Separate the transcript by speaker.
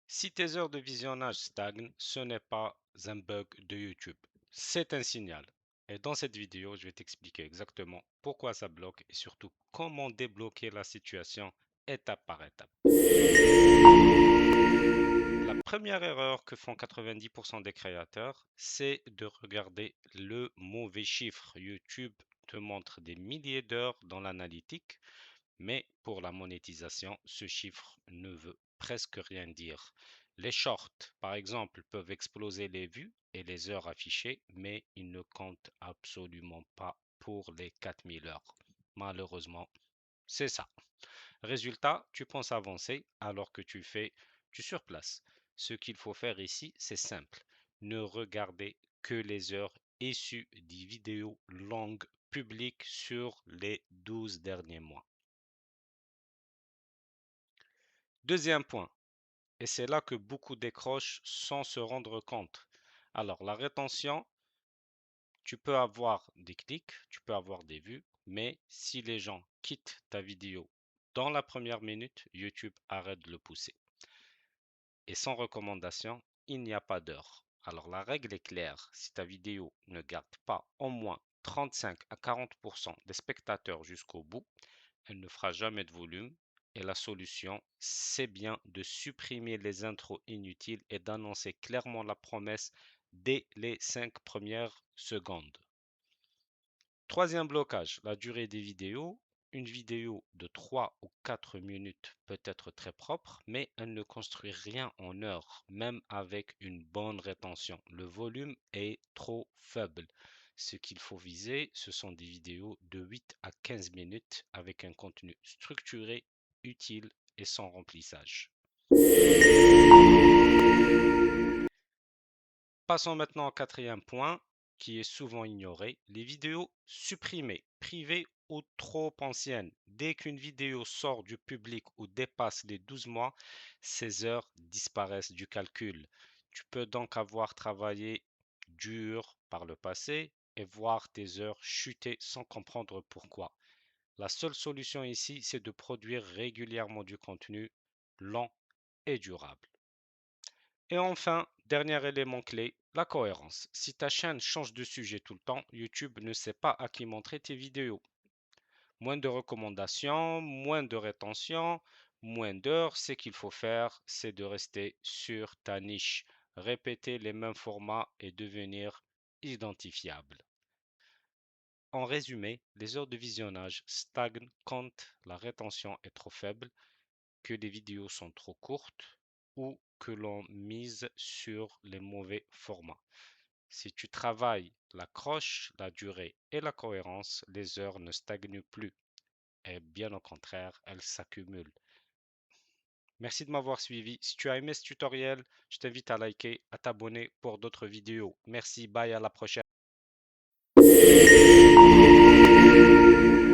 Speaker 1: Si tes heures de visionnage stagnent, ce n'est pas un bug de YouTube, c'est un signal. Et dans cette vidéo, je vais t'expliquer exactement pourquoi ça bloque et surtout comment débloquer la situation étape par étape. La première erreur que font 90% des créateurs, c'est de regarder le mauvais chiffre. YouTube te montre des milliers d'heures dans l'analytique, mais pour la monétisation, ce chiffre ne veut presque rien dire. Les shorts, par exemple, peuvent exploser les vues et les heures affichées, mais ils ne comptent absolument pas pour les 4000 heures. Malheureusement, c'est ça. Résultat, tu penses avancer alors que tu fais du surplace. Ce qu'il faut faire ici, c'est simple. Ne regardez que les heures issues des vidéos longues publiques sur les 12 derniers mois. Deuxième point, et c'est là que beaucoup décrochent sans se rendre compte. Alors, la rétention, tu peux avoir des clics, tu peux avoir des vues, mais si les gens quittent ta vidéo dans la première minute, YouTube arrête de le pousser. Et sans recommandation, il n'y a pas d'heure. Alors, la règle est claire, si ta vidéo ne garde pas au moins 35 à 40% des spectateurs jusqu'au bout, elle ne fera jamais de volume. Et la solution, c'est bien de supprimer les intros inutiles et d'annoncer clairement la promesse dès les 5 premières secondes. Troisième blocage, la durée des vidéos. Une vidéo de 3 ou 4 minutes peut être très propre, mais elle ne construit rien en heures, même avec une bonne rétention. Le volume est trop faible. Ce qu'il faut viser, ce sont des vidéos de 8 à 15 minutes avec un contenu structuré, utile et sans remplissage. Passons maintenant au quatrième point, qui est souvent ignoré, les vidéos supprimées, privées ou trop anciennes. Dès qu'une vidéo sort du public ou dépasse les 12 mois, ces heures disparaissent du calcul. Tu peux donc avoir travaillé dur par le passé et voir tes heures chuter sans comprendre pourquoi. La seule solution ici, c'est de produire régulièrement du contenu lent et durable. Et enfin, dernier élément clé, la cohérence. Si ta chaîne change de sujet tout le temps, YouTube ne sait pas à qui montrer tes vidéos. Moins de recommandations, moins de rétention, moins d'heures, ce qu'il faut faire, c'est de rester sur ta niche, répéter les mêmes formats et devenir identifiable. En résumé, les heures de visionnage stagnent quand la rétention est trop faible, que les vidéos sont trop courtes ou que l'on mise sur les mauvais formats. Si tu travailles l'accroche, la durée et la cohérence, les heures ne stagnent plus et bien au contraire, elles s'accumulent. Merci de m'avoir suivi. Si tu as aimé ce tutoriel, je t'invite à liker, à t'abonner pour d'autres vidéos. Merci, bye, à la prochaine.